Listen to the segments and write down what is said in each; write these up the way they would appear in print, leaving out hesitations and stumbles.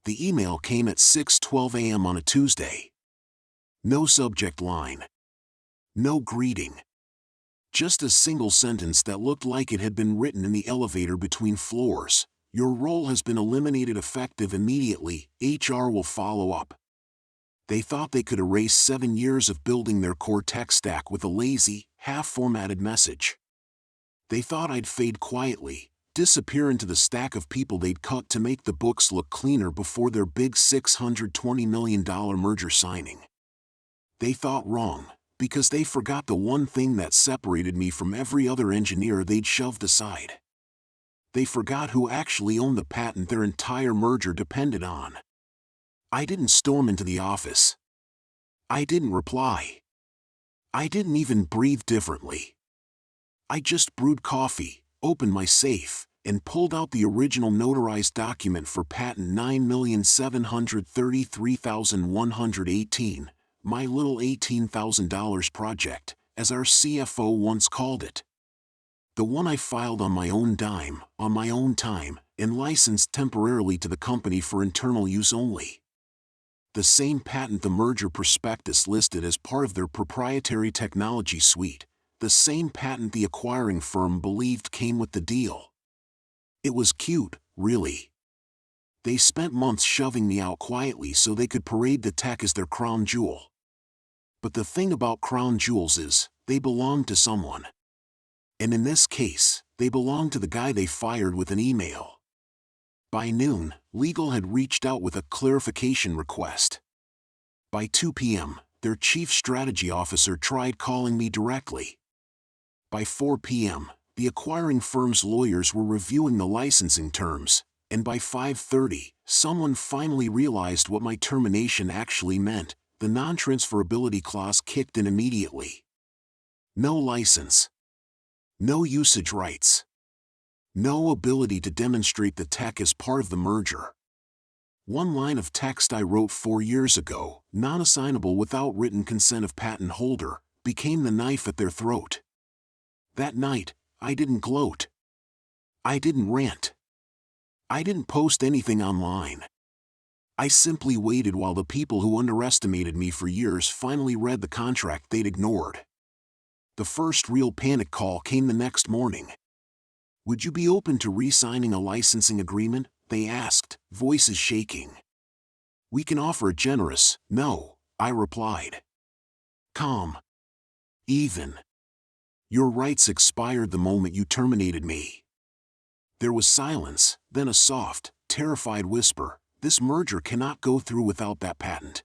The email came at 6:12 a.m. on a Tuesday. No subject line. No greeting. Just a single sentence that looked like it had been written in the elevator between floors. Your role has been eliminated effective immediately. HR will follow up. They thought they could erase 7 years of building their core tech stack with a lazy, half-formatted message. They thought I'd fade quietly, disappear into the stack of people they'd cut to make the books look cleaner before their big $620 million merger signing. They thought wrong, because they forgot the one thing that separated me from every other engineer they'd shoved aside. They forgot who actually owned the patent their entire merger depended on. I didn't storm into the office. I didn't reply. I didn't even breathe differently. I just brewed coffee, opened my safe, and pulled out the original notarized document for patent 9,733,118, my little $18,000 project, as our CFO once called it. The one I filed on my own dime, on my own time, and licensed temporarily to the company for internal use only. The same patent the merger prospectus listed as part of their proprietary technology suite, the same patent the acquiring firm believed came with the deal. It was cute, really. They spent months shoving me out quietly so they could parade the tech as their crown jewel. But the thing about crown jewels is, they belong to someone. And in this case, they belonged to the guy they fired with an email. By noon, legal had reached out with a clarification request. By 2 p.m., their chief strategy officer tried calling me directly. By 4 p.m., the acquiring firm's lawyers were reviewing the licensing terms, and by 5:30, someone finally realized what my termination actually meant. The non-transferability clause kicked in immediately. No license. No usage rights. No ability to demonstrate the tech as part of the merger. One line of text I wrote 4 years ago, non-assignable without written consent of patent holder, became the knife at their throat. That night, I didn't gloat. I didn't rant. I didn't post anything online. I simply waited while the people who underestimated me for years finally read the contract they'd ignored. The first real panic call came the next morning. Would you be open to re-signing a licensing agreement? They asked, voices shaking. We can offer a generous no, I replied. Calm. Even. Your rights expired the moment you terminated me. There was silence, then a soft, terrified whisper. This merger cannot go through without that patent.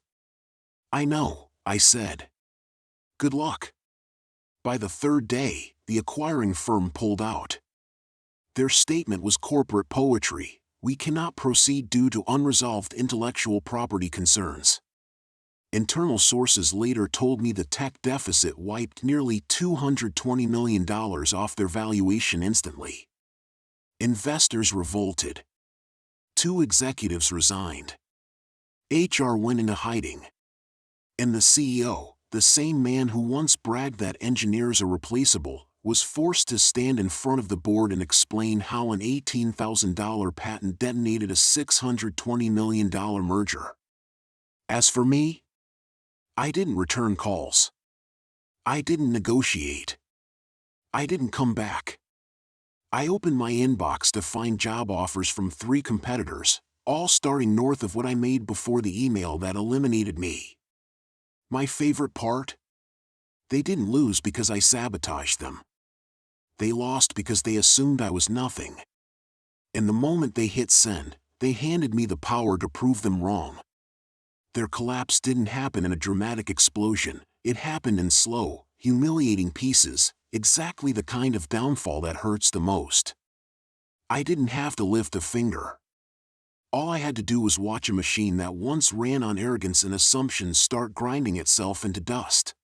I know, I said. Good luck. By the third day, the acquiring firm pulled out. Their statement was corporate poetry. We cannot proceed due to unresolved intellectual property concerns. Internal sources later told me the tech deficit wiped nearly $220 million off their valuation instantly. Investors revolted. 2 executives resigned. HR went into hiding. And the CEO, the same man who once bragged that engineers are replaceable, was forced to stand in front of the board and explain how an $18,000 patent detonated a $620 million merger. As for me, I didn't return calls. I didn't negotiate. I didn't come back. I opened my inbox to find job offers from 3 competitors, all starting north of what I made before the email that eliminated me. My favorite part? They didn't lose because I sabotaged them. They lost because they assumed I was nothing. And the moment they hit send, they handed me the power to prove them wrong. Their collapse didn't happen in a dramatic explosion, it happened in slow, humiliating pieces, exactly the kind of downfall that hurts the most. I didn't have to lift a finger. All I had to do was watch a machine that once ran on arrogance and assumptions start grinding itself into dust.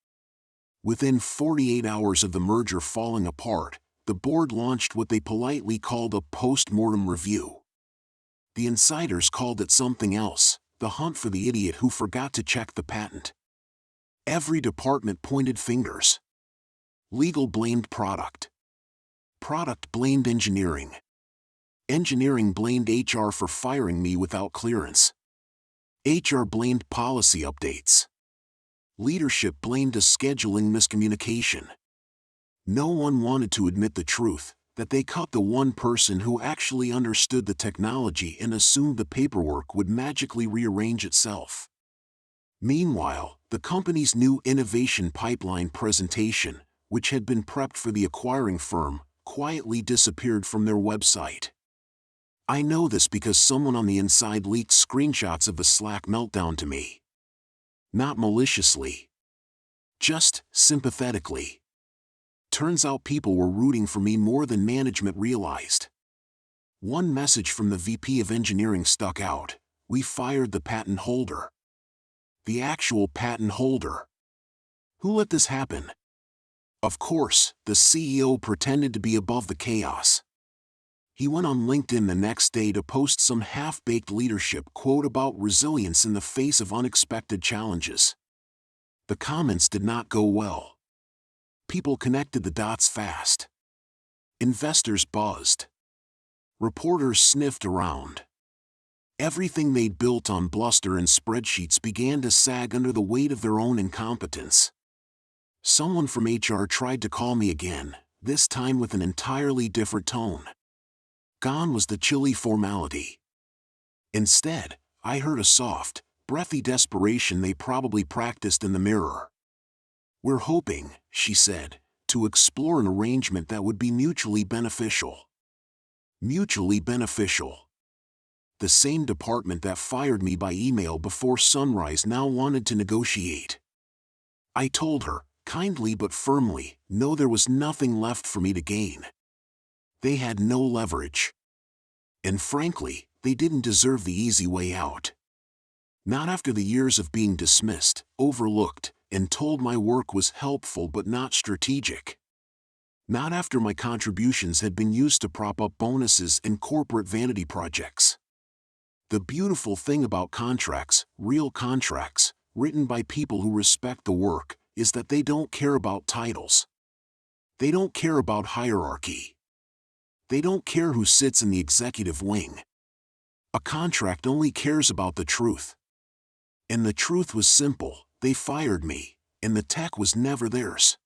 Within 48 hours of the merger falling apart, the board launched what they politely called a post-mortem review. The insiders called it something else, the hunt for the idiot who forgot to check the patent. Every department pointed fingers. Legal blamed product. Product blamed engineering. Engineering blamed HR for firing me without clearance. HR blamed policy updates. Leadership blamed a scheduling miscommunication. No one wanted to admit the truth, that they caught the one person who actually understood the technology and assumed the paperwork would magically rearrange itself. Meanwhile, the company's new innovation pipeline presentation, which had been prepped for the acquiring firm, quietly disappeared from their website. I know this because someone on the inside leaked screenshots of the Slack meltdown to me. Not maliciously. Just sympathetically. Turns out people were rooting for me more than management realized. One message from the VP of Engineering stuck out: "We fired the patent holder." The actual patent holder. Who let this happen? Of course, the CEO pretended to be above the chaos. He went on LinkedIn the next day to post some half-baked leadership quote about resilience in the face of unexpected challenges. The comments did not go well. People connected the dots fast. Investors buzzed. Reporters sniffed around. Everything they'd built on bluster and spreadsheets began to sag under the weight of their own incompetence. Someone from HR tried to call me again, this time with an entirely different tone. Gone was the chilly formality. Instead, I heard a soft, breathy desperation they probably practiced in the mirror. "We're hoping," she said, "to explore an arrangement that would be mutually beneficial." Mutually beneficial. The same department that fired me by email before sunrise now wanted to negotiate. I told her, kindly but firmly, no, there was nothing left for me to gain. They had no leverage. And frankly, they didn't deserve the easy way out. Not after the years of being dismissed, overlooked, and told my work was helpful but not strategic. Not after my contributions had been used to prop up bonuses and corporate vanity projects. The beautiful thing about contracts, real contracts, written by people who respect the work, is that they don't care about titles. They don't care about hierarchy. They don't care who sits in the executive wing. A contract only cares about the truth. And the truth was simple: they fired me, and the tech was never theirs.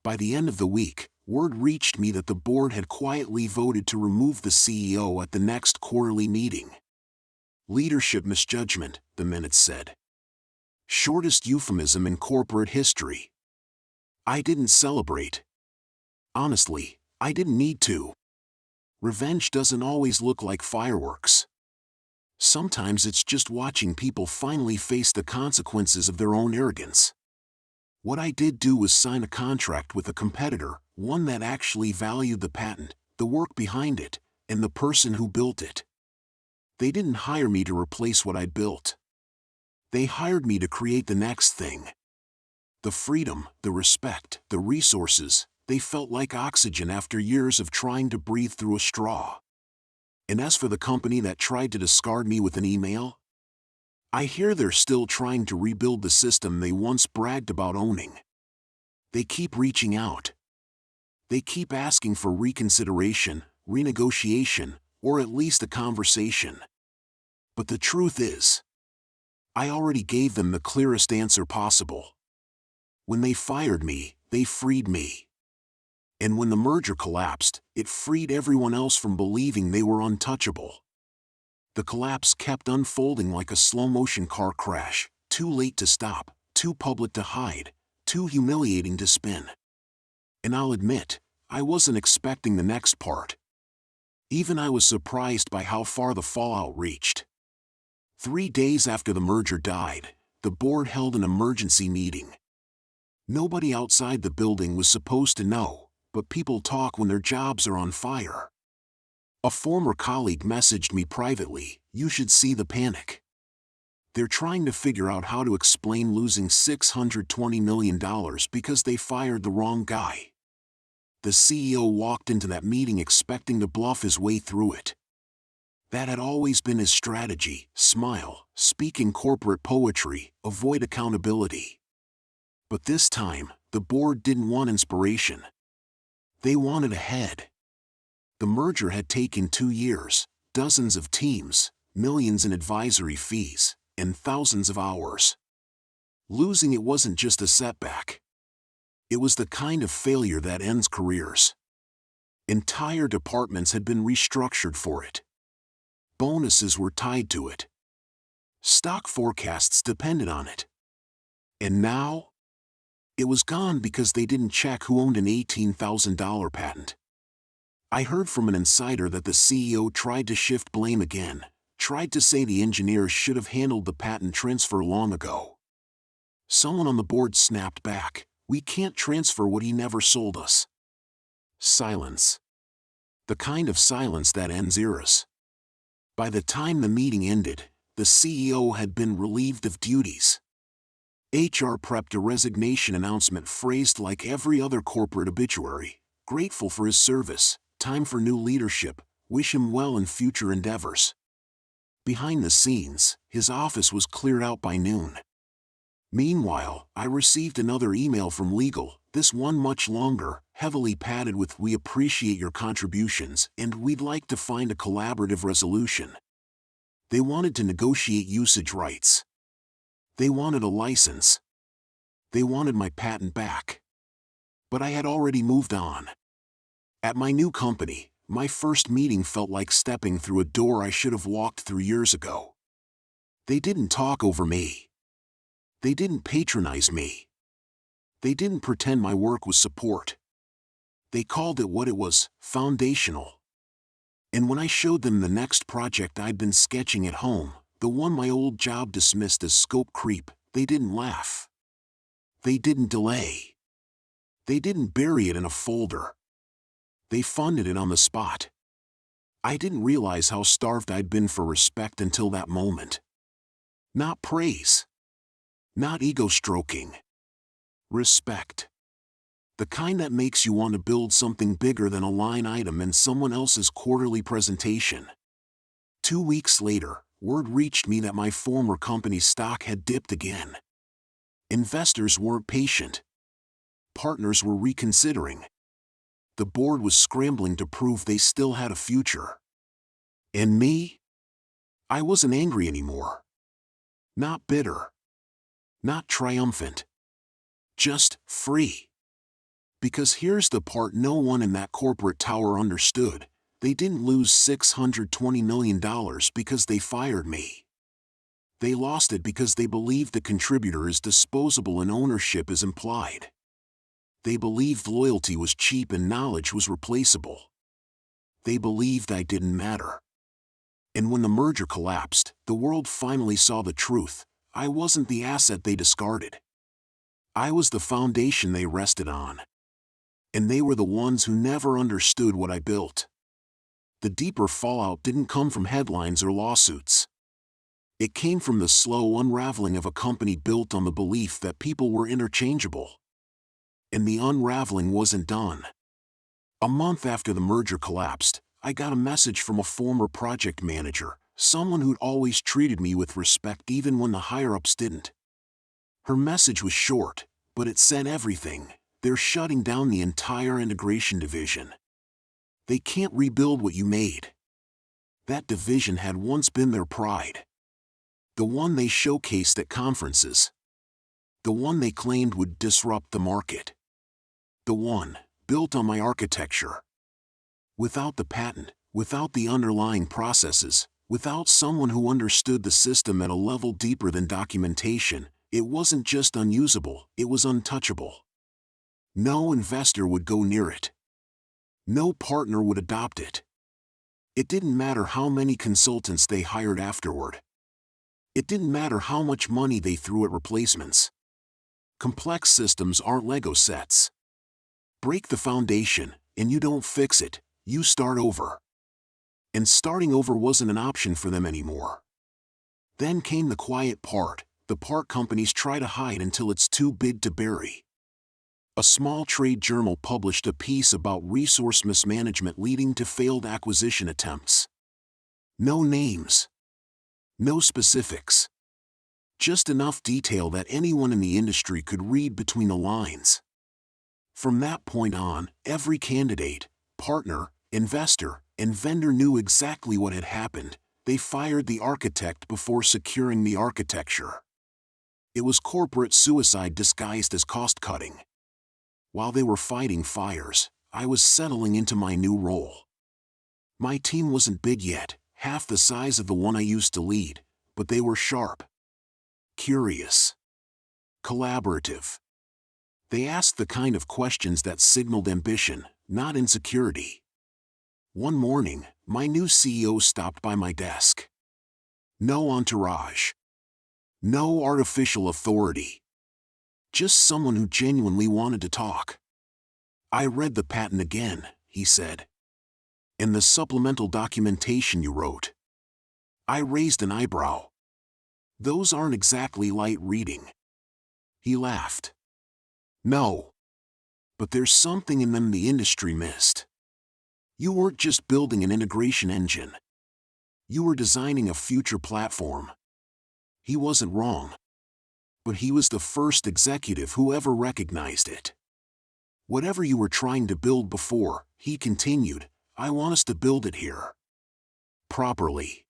By the end of the week, word reached me that the board had quietly voted to remove the CEO at the next quarterly meeting. Leadership misjudgment, the minutes said. Shortest euphemism in corporate history. I didn't celebrate. Honestly, I didn't need to. Revenge doesn't always look like fireworks. Sometimes it's just watching people finally face the consequences of their own arrogance. What I did do was sign a contract with a competitor, one that actually valued the patent, the work behind it, and the person who built it. They didn't hire me to replace what I'd built. They hired me to create the next thing. The freedom, the respect, the resources, they felt like oxygen after years of trying to breathe through a straw. And as for the company that tried to discard me with an email, I hear they're still trying to rebuild the system they once bragged about owning. They keep reaching out. They keep asking for reconsideration, renegotiation, or at least a conversation. But the truth is, I already gave them the clearest answer possible. When they fired me, they freed me. And when the merger collapsed, it freed everyone else from believing they were untouchable. The collapse kept unfolding like a slow-motion car crash, too late to stop, too public to hide, too humiliating to spin. And I'll admit, I wasn't expecting the next part. Even I was surprised by how far the fallout reached. 3 days after the merger died, the board held an emergency meeting. Nobody outside the building was supposed to know, but people talk when their jobs are on fire. A former colleague messaged me privately, "You should see the panic." They're trying to figure out how to explain losing $620 million because they fired the wrong guy. The CEO walked into that meeting expecting to bluff his way through it. That had always been his strategy: smile, speak in corporate poetry, avoid accountability. But this time, the board didn't want inspiration. They wanted a head. The merger had taken 2 years, dozens of teams, millions in advisory fees, and thousands of hours. Losing it wasn't just a setback. It was the kind of failure that ends careers. Entire departments had been restructured for it. Bonuses were tied to it. Stock forecasts depended on it. And now? It was gone because they didn't check who owned an $18,000 patent. I heard from an insider that the CEO tried to shift blame again, tried to say the engineers should have handled the patent transfer long ago. Someone on the board snapped back, "We can't transfer what he never sold us." Silence. The kind of silence that ends eras. By the time the meeting ended, the CEO had been relieved of duties. HR prepped a resignation announcement phrased like every other corporate obituary: "Grateful for his service, time for new leadership, wish him well in future endeavors." Behind the scenes, his office was cleared out by noon. Meanwhile, I received another email from legal, this one much longer, heavily padded with "We appreciate your contributions and we'd like to find a collaborative resolution." They wanted to negotiate usage rights. They wanted a license. They wanted my patent back. But I had already moved on. At my new company, my first meeting felt like stepping through a door I should have walked through years ago. They didn't talk over me. They didn't patronize me. They didn't pretend my work was support. They called it what it was: foundational. And when I showed them the next project I'd been sketching at home, the one my old job dismissed as scope creep, they didn't laugh. They didn't delay. They didn't bury it in a folder. They funded it on the spot. I didn't realize how starved I'd been for respect until that moment. Not praise. Not ego-stroking. Respect. The kind that makes you want to build something bigger than a line item in someone else's quarterly presentation. 2 weeks later, word reached me that my former company's stock had dipped again. Investors weren't patient. Partners were reconsidering. The board was scrambling to prove they still had a future. And me? I wasn't angry anymore. Not bitter. Not triumphant. Just free. Because here's the part no one in that corporate tower understood: they didn't lose $620 million because they fired me. They lost it because they believed the contributor is disposable and ownership is implied. They believed loyalty was cheap and knowledge was replaceable. They believed I didn't matter. And when the merger collapsed, the world finally saw the truth: I wasn't the asset they discarded. I was the foundation they rested on. And they were the ones who never understood what I built. The deeper fallout didn't come from headlines or lawsuits. It came from the slow unraveling of a company built on the belief that people were interchangeable. And the unraveling wasn't done. A month after the merger collapsed, I got a message from a former project manager, someone who'd always treated me with respect even when the higher-ups didn't. Her message was short, but it said everything: they're shutting down the entire integration division. They can't rebuild what you made. That division had once been their pride. The one they showcased at conferences. The one they claimed would disrupt the market. The one built on my architecture. Without the patent, without the underlying processes, without someone who understood the system at a level deeper than documentation, it wasn't just unusable, it was untouchable. No investor would go near it. No partner would adopt it. It didn't matter how many consultants they hired afterward. It didn't matter how much money they threw at replacements. Complex systems aren't Lego sets. Break the foundation, and you don't fix it, you start over. And starting over wasn't an option for them anymore. Then came the quiet part, the part companies try to hide until it's too big to bury. A small trade journal published a piece about resource mismanagement leading to failed acquisition attempts. No names. No specifics. Just enough detail that anyone in the industry could read between the lines. From that point on, every candidate, partner, investor, and vendor knew exactly what had happened. They fired the architect before securing the architecture. It was corporate suicide disguised as cost-cutting. While they were fighting fires, I was settling into my new role. My team wasn't big yet, half the size of the one I used to lead, but they were sharp, curious, collaborative. They asked the kind of questions that signaled ambition, not insecurity. One morning, my new CEO stopped by my desk. No entourage. No artificial authority. Just someone who genuinely wanted to talk. "I read the patent again," he said. "And the supplemental documentation you wrote." I raised an eyebrow. "Those aren't exactly light reading." He laughed. "No. But there's something in them the industry missed. You weren't just building an integration engine. You were designing a future platform." He wasn't wrong. But he was the first executive who ever recognized it. "Whatever you were trying to build before," he continued, "I want us to build it here. Properly.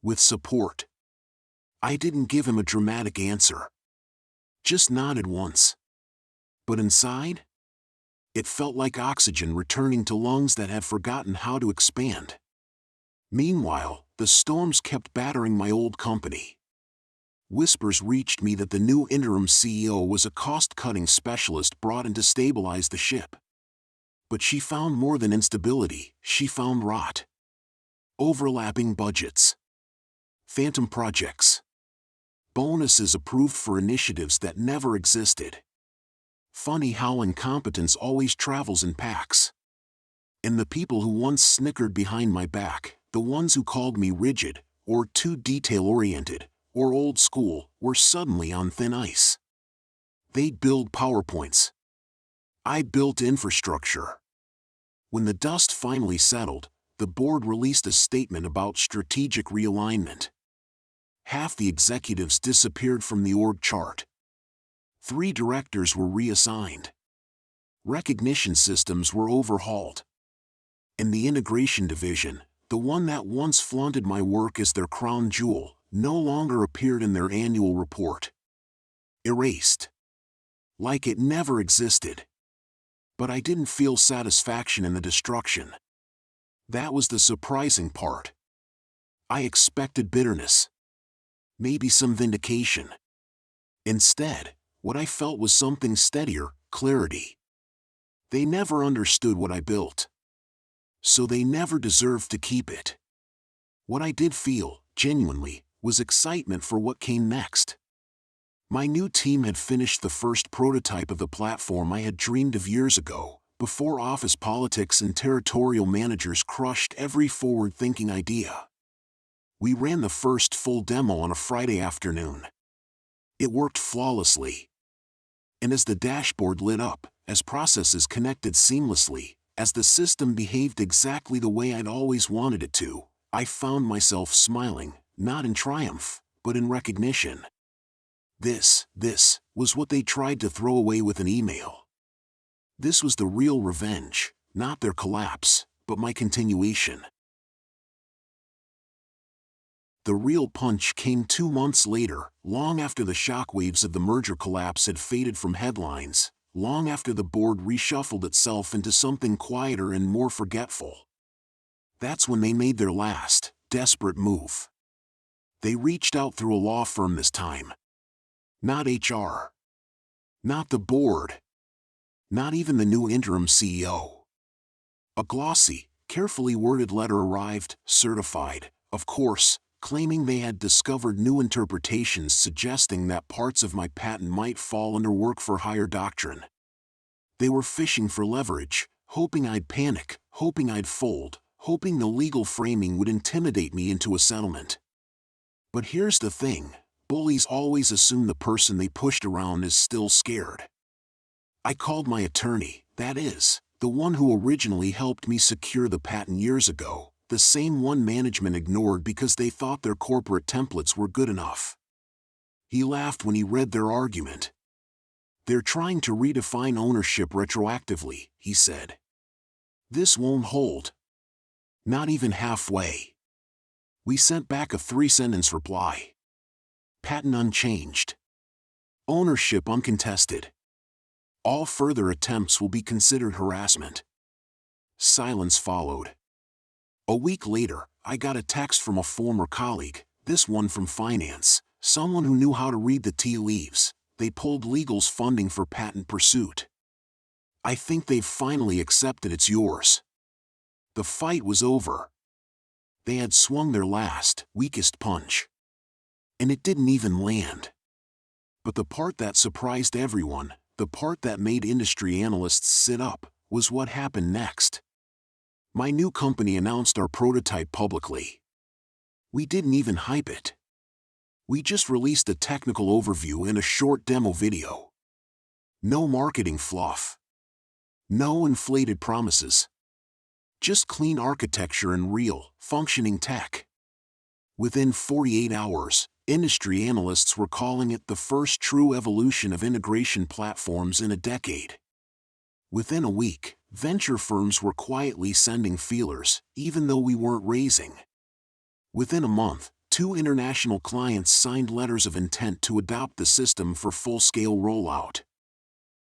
With support." I didn't give him a dramatic answer. Just nodded once. But inside, it felt like oxygen returning to lungs that had forgotten how to expand. Meanwhile, the storms kept battering my old company. Whispers reached me that the new interim CEO was a cost-cutting specialist brought in to stabilize the ship. But she found more than instability, she found rot. Overlapping budgets. Phantom projects. Bonuses approved for initiatives that never existed. Funny how incompetence always travels in packs. And the people who once snickered behind my back, the ones who called me rigid, or too detail-oriented, or old school, were suddenly on thin ice. They'd build PowerPoints. I built infrastructure. When the dust finally settled, the board released a statement about strategic realignment. Half the executives disappeared from the org chart. 3 directors were reassigned. Recognition systems were overhauled. And the integration division, the one that once flaunted my work as their crown jewel, no longer appeared in their annual report. Erased. Like it never existed. But I didn't feel satisfaction in the destruction. That was the surprising part. I expected bitterness. Maybe some vindication. Instead, what I felt was something steadier, clarity. They never understood what I built. So they never deserved to keep it. What I did feel, genuinely, was excitement for what came next. My new team had finished the first prototype of the platform I had dreamed of years ago, before office politics and territorial managers crushed every forward-thinking idea. We ran the first full demo on a Friday afternoon. It worked flawlessly. And as the dashboard lit up, as processes connected seamlessly, as the system behaved exactly the way I'd always wanted it to, I found myself smiling, not in triumph, but in recognition. This was what they tried to throw away with an email. This was the real revenge, not their collapse, but my continuation. The real punch came 2 months later, long after the shockwaves of the merger collapse had faded from headlines, long after the board reshuffled itself into something quieter and more forgetful. That's when they made their last, desperate move. They reached out through a law firm this time. Not HR. Not the board. Not even the new interim CEO. A glossy, carefully worded letter arrived, certified, of course, claiming they had discovered new interpretations suggesting that parts of my patent might fall under work-for-hire doctrine. They were fishing for leverage, hoping I'd panic, hoping I'd fold, hoping the legal framing would intimidate me into a settlement. But here's the thing, bullies always assume the person they pushed around is still scared. I called my attorney, that is, the one who originally helped me secure the patent years ago, the same one management ignored because they thought their corporate templates were good enough. He laughed when he read their argument. "They're trying to redefine ownership retroactively," he said. "This won't hold. Not even halfway. We sent back a 3-sentence reply. Patent unchanged. Ownership uncontested. All further attempts will be considered harassment. Silence followed. A week later, I got a text from a former colleague, this one from finance, someone who knew how to read the tea leaves. They pulled legal's funding for patent pursuit. I think they've finally accepted it's yours. The fight was over. They had swung their last, weakest punch. And it didn't even land. But the part that surprised everyone, the part that made industry analysts sit up, was what happened next. My new company announced our prototype publicly. We didn't even hype it. We just released a technical overview and a short demo video. No marketing fluff. No inflated promises. Just clean architecture and real, functioning tech. Within 48 hours, industry analysts were calling it the first true evolution of integration platforms in a decade. Within a week, venture firms were quietly sending feelers, even though we weren't raising. Within a month, 2 international clients signed letters of intent to adopt the system for full-scale rollout.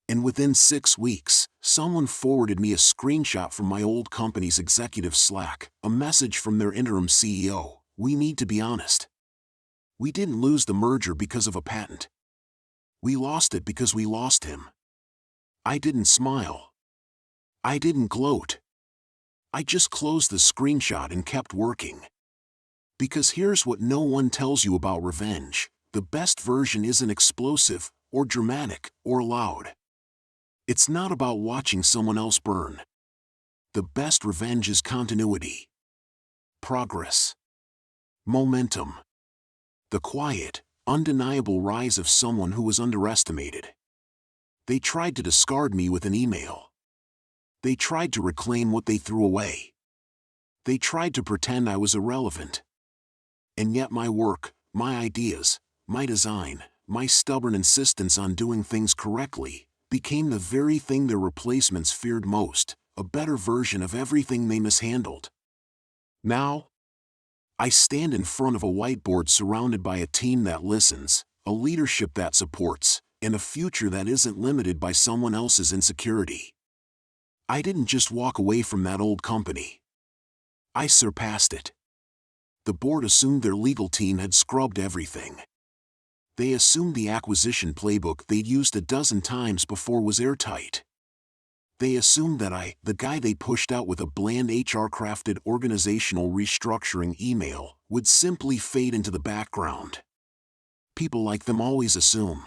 And within 6 weeks, someone forwarded me a screenshot from my old company's executive Slack, a message from their interim CEO. We need to be honest. We didn't lose the merger because of a patent. We lost it because we lost him. I didn't smile. I didn't gloat. I just closed the screenshot and kept working. Because here's what no one tells you about revenge: the best version isn't explosive, or dramatic, or loud. It's not about watching someone else burn. The best revenge is continuity. Progress. Momentum. The quiet, undeniable rise of someone who was underestimated. They tried to discard me with an email. They tried to reclaim what they threw away. They tried to pretend I was irrelevant. And yet my work, my ideas, my design, my stubborn insistence on doing things correctly, became the very thing their replacements feared most, a better version of everything they mishandled. Now, I stand in front of a whiteboard surrounded by a team that listens, a leadership that supports, and a future that isn't limited by someone else's insecurity. I didn't just walk away from that old company. I surpassed it. The board assumed their legal team had scrubbed everything. They assumed the acquisition playbook they'd used a dozen times before was airtight. They assumed that I, the guy they pushed out with a bland HR-crafted organizational restructuring email, would simply fade into the background. People like them always assume.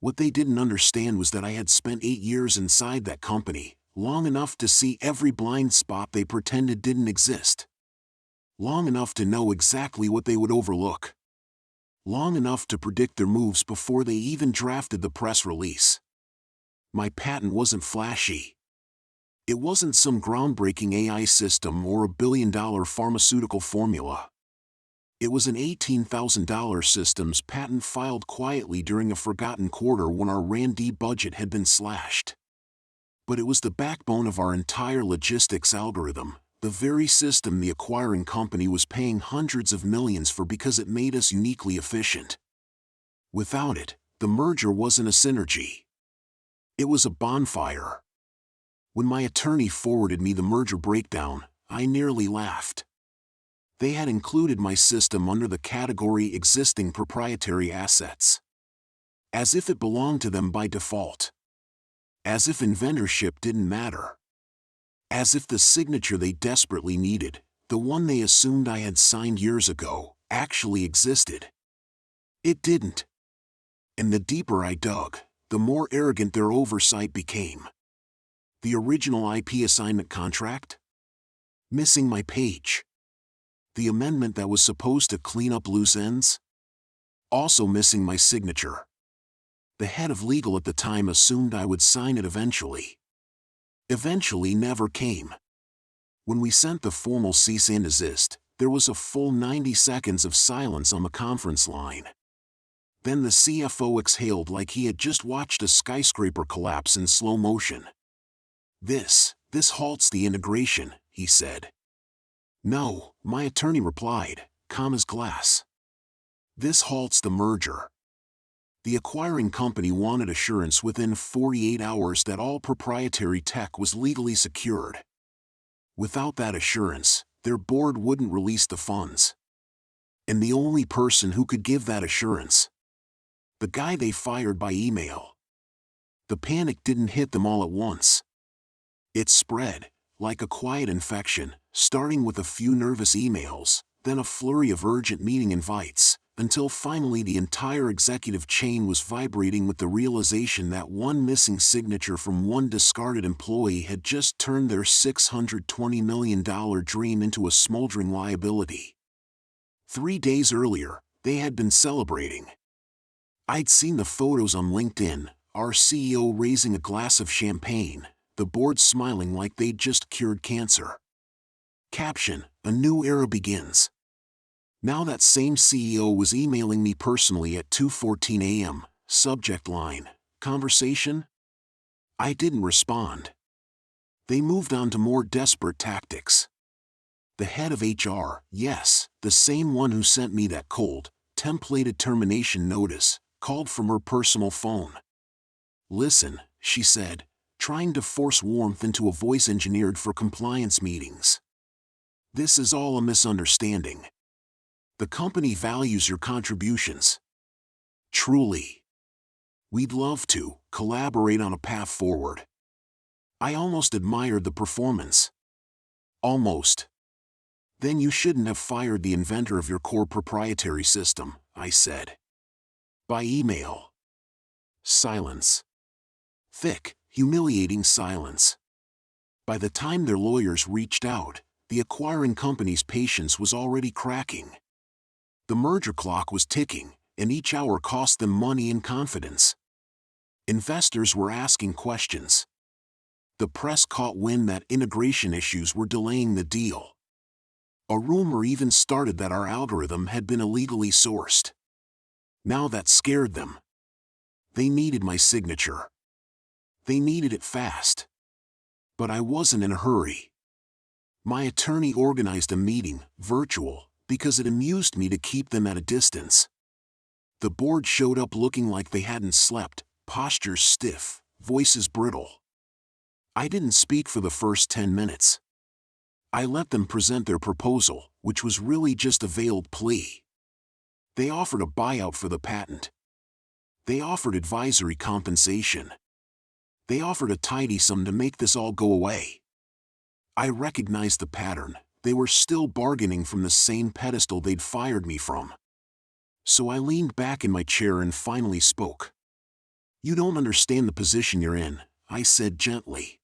What they didn't understand was that I had spent 8 years inside that company, long enough to see every blind spot they pretended didn't exist. Long enough to know exactly what they would overlook. Long enough to predict their moves before they even drafted the press release. My patent wasn't flashy. It wasn't some groundbreaking AI system or a billion-dollar pharmaceutical formula. It was an $18,000 systems patent filed quietly during a forgotten quarter when our R&D budget had been slashed. But it was the backbone of our entire logistics algorithm, the very system the acquiring company was paying hundreds of millions for because it made us uniquely efficient. Without it, the merger wasn't a synergy. It was a bonfire. When my attorney forwarded me the merger breakdown, I nearly laughed. They had included my system under the category existing proprietary assets. As if it belonged to them by default. As if inventorship didn't matter. As if the signature they desperately needed, the one they assumed I had signed years ago, actually existed. It didn't. And the deeper I dug, the more arrogant their oversight became. The original IP assignment contract? Missing my page. The amendment that was supposed to clean up loose ends? Also missing my signature. The head of legal at the time assumed I would sign it eventually. Eventually never came. When we sent the formal cease and desist, there was a full 90 seconds of silence on the conference line. Then the CFO exhaled like he had just watched a skyscraper collapse in slow motion. This halts the integration, he said. No, my attorney replied, calm as glass. This halts the merger. The acquiring company wanted assurance within 48 hours that all proprietary tech was legally secured. Without that assurance, their board wouldn't release the funds. And the only person who could give that assurance, the guy they fired by email. The panic didn't hit them all at once. It spread, like a quiet infection, starting with a few nervous emails, then a flurry of urgent meeting invites, until finally the entire executive chain was vibrating with the realization that one missing signature from one discarded employee had just turned their $620 million dream into a smoldering liability. 3 days earlier, they had been celebrating. I'd seen the photos on LinkedIn, our CEO raising a glass of champagne, the board smiling like they'd just cured cancer. Caption: a new era begins. Now that same CEO was emailing me personally at 2:14 a.m., subject line, conversation? I didn't respond. They moved on to more desperate tactics. The head of HR, yes, the same one who sent me that cold, templated termination notice, called from her personal phone. Listen, she said, trying to force warmth into a voice engineered for compliance meetings. This is all a misunderstanding. The company values your contributions. Truly. We'd love to collaborate on a path forward. I almost admired the performance. Almost. Then you shouldn't have fired the inventor of your core proprietary system, I said. By email. Silence. Thick, humiliating silence. By the time their lawyers reached out, the acquiring company's patience was already cracking. The merger clock was ticking, and each hour cost them money and confidence. Investors were asking questions. The press caught wind that integration issues were delaying the deal. A rumor even started that our algorithm had been illegally sourced. Now that scared them. They needed my signature. They needed it fast. But I wasn't in a hurry. My attorney organized a meeting, virtual, because it amused me to keep them at a distance. The board showed up looking like they hadn't slept, postures stiff, voices brittle. I didn't speak for the first 10 minutes. I let them present their proposal, which was really just a veiled plea. They offered a buyout for the patent. They offered advisory compensation. They offered a tidy sum to make this all go away. I recognized the pattern. They were still bargaining from the same pedestal they'd fired me from. So I leaned back in my chair and finally spoke. You don't understand the position you're in, I said gently.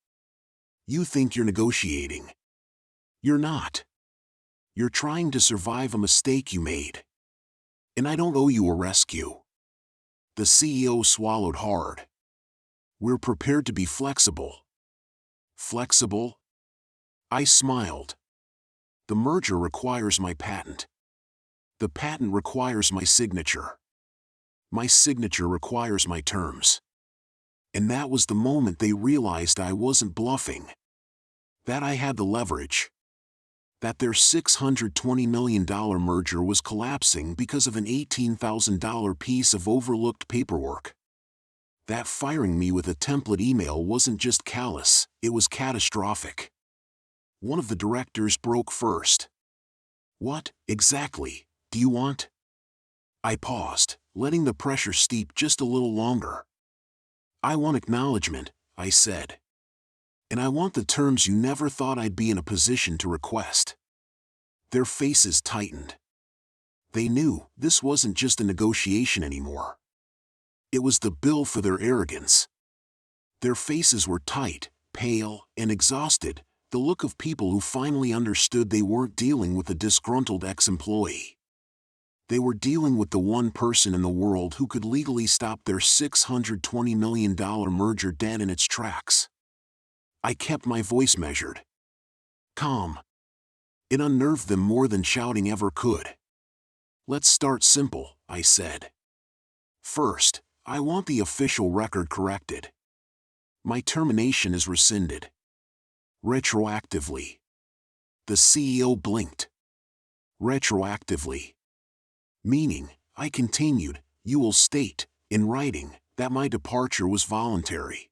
You think you're negotiating. You're not. You're trying to survive a mistake you made. And I don't owe you a rescue. The CEO swallowed hard. We're prepared to be flexible. Flexible? I smiled. The merger requires my patent. The patent requires my signature. My signature requires my terms. And that was the moment they realized I wasn't bluffing. That I had the leverage. That their $620 million merger was collapsing because of an $18,000 piece of overlooked paperwork. That firing me with a template email wasn't just callous, it was catastrophic. One of the directors broke first. What, exactly, do you want? I paused, letting the pressure steep just a little longer. I want acknowledgement, I said. And I want the terms you never thought I'd be in a position to request. Their faces tightened. They knew this wasn't just a negotiation anymore. It was the bill for their arrogance. Their faces were tight, pale, and exhausted, the look of people who finally understood they weren't dealing with a disgruntled ex-employee. They were dealing with the one person in the world who could legally stop their $620 million merger dead in its tracks. I kept my voice measured. Calm. It unnerved them more than shouting ever could. Let's start simple, I said. First, I want the official record corrected. My termination is rescinded. Retroactively. The CEO blinked. Retroactively. Meaning, I continued, you will state, in writing, that my departure was voluntary.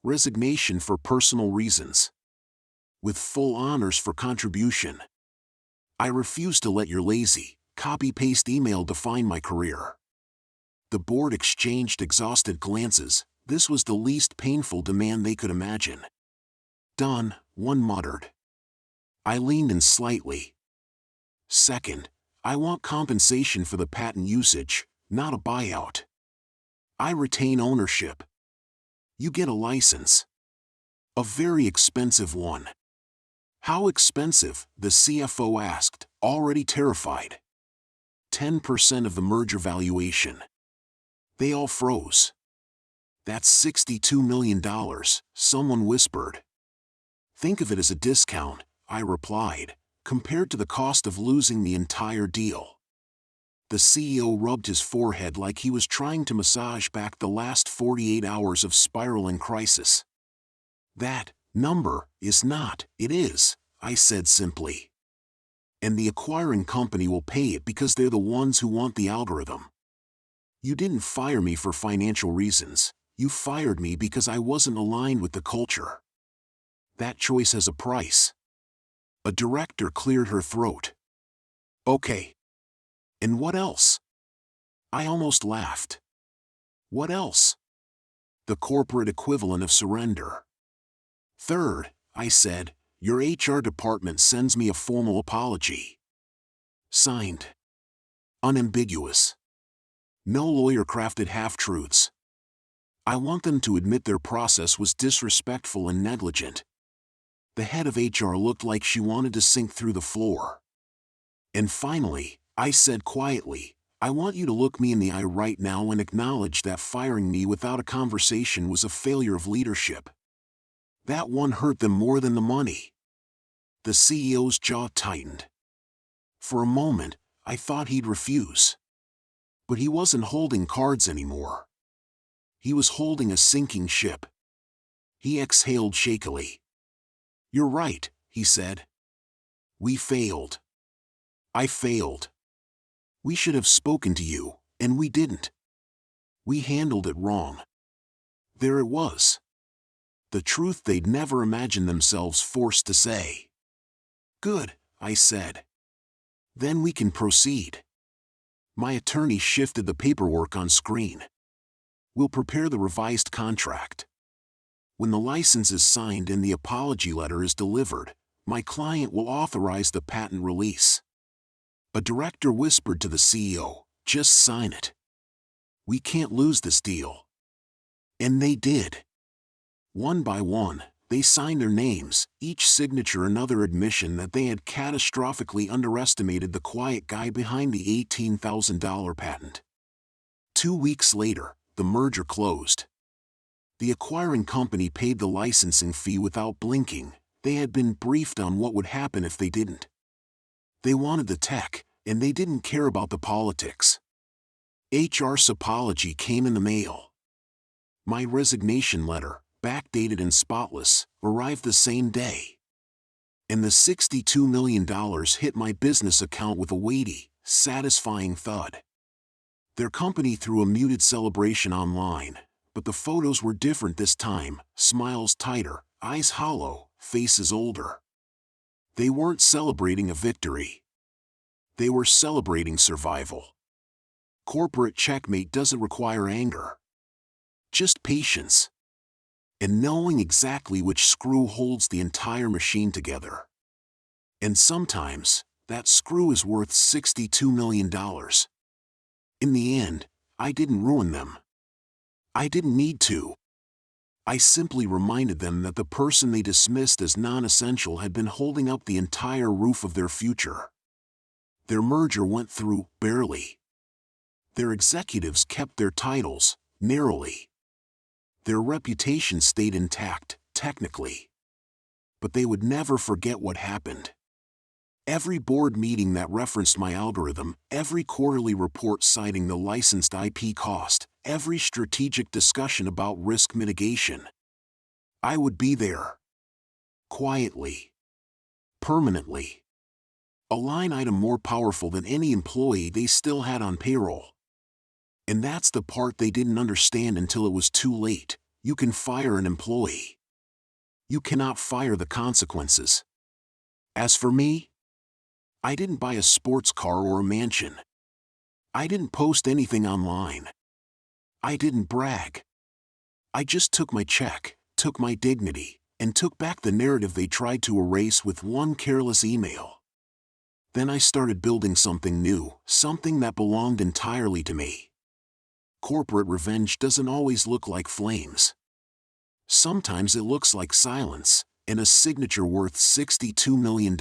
Resignation for personal reasons. With full honors for contribution. I refuse to let your lazy, copy-paste email define my career. The board exchanged exhausted glances. This was the least painful demand they could imagine. Done, one muttered. I leaned in slightly. Second, I want compensation for the patent usage, not a buyout. I retain ownership. You get a license. A very expensive one. How expensive? The CFO asked, already terrified. 10% of the merger valuation. They all froze. That's $62 million, someone whispered. Think of it as a discount, I replied, compared to the cost of losing the entire deal. The CEO rubbed his forehead like he was trying to massage back the last 48 hours of spiraling crisis. That number is not, it is, I said simply. And the acquiring company will pay it because they're the ones who want the algorithm. You didn't fire me for financial reasons, you fired me because I wasn't aligned with the culture. That choice has a price. A director cleared her throat. Okay. And what else? I almost laughed. What else? The corporate equivalent of surrender. Third, I said, your HR department sends me a formal apology. Signed. Unambiguous. No lawyer-crafted half-truths. I want them to admit their process was disrespectful and negligent. The head of HR looked like she wanted to sink through the floor. And finally, I said quietly, I want you to look me in the eye right now and acknowledge that firing me without a conversation was a failure of leadership. That one hurt them more than the money. The CEO's jaw tightened. For a moment, I thought he'd refuse. But he wasn't holding cards anymore. He was holding a sinking ship. He exhaled shakily. You're right, he said. We failed. I failed. We should have spoken to you, and we didn't. We handled it wrong. There it was. The truth they'd never imagined themselves forced to say. Good, I said. Then we can proceed. My attorney shifted the paperwork on screen. We'll prepare the revised contract. When the license is signed and the apology letter is delivered, my client will authorize the patent release. A director whispered to the CEO, just sign it. We can't lose this deal. And they did. One by one, they signed their names, each signature another admission that they had catastrophically underestimated the quiet guy behind the $18,000 patent. 2 weeks later, the merger closed. The acquiring company paid the licensing fee without blinking. They had been briefed on what would happen if they didn't. They wanted the tech, and they didn't care about the politics. HR's apology came in the mail. My resignation letter, backdated and spotless, arrived the same day. And the $62 million hit my business account with a weighty, satisfying thud. Their company threw a muted celebration online, but the photos were different this time, smiles tighter, eyes hollow, faces older. They weren't celebrating a victory. They were celebrating survival. Corporate checkmate doesn't require anger. Just patience. And knowing exactly which screw holds the entire machine together. And sometimes, that screw is worth $62 million. In the end, I didn't ruin them. I didn't need to. I simply reminded them that the person they dismissed as non-essential had been holding up the entire roof of their future. Their merger went through, barely. Their executives kept their titles, narrowly. Their reputation stayed intact, technically. But they would never forget what happened. Every board meeting that referenced my algorithm, every quarterly report citing the licensed IP cost, every strategic discussion about risk mitigation. I would be there. Quietly. permanently. A line item more powerful than any employee they still had on payroll. And that's the part they didn't understand until it was too late. You can fire an employee. You cannot fire the consequences. As for me, I didn't buy a sports car or a mansion. I didn't post anything online. I didn't brag. I just took my check, took my dignity, and took back the narrative they tried to erase with one careless email. Then I started building something new, something that belonged entirely to me. Corporate revenge doesn't always look like flames. Sometimes it looks like silence, and a signature worth $62 million.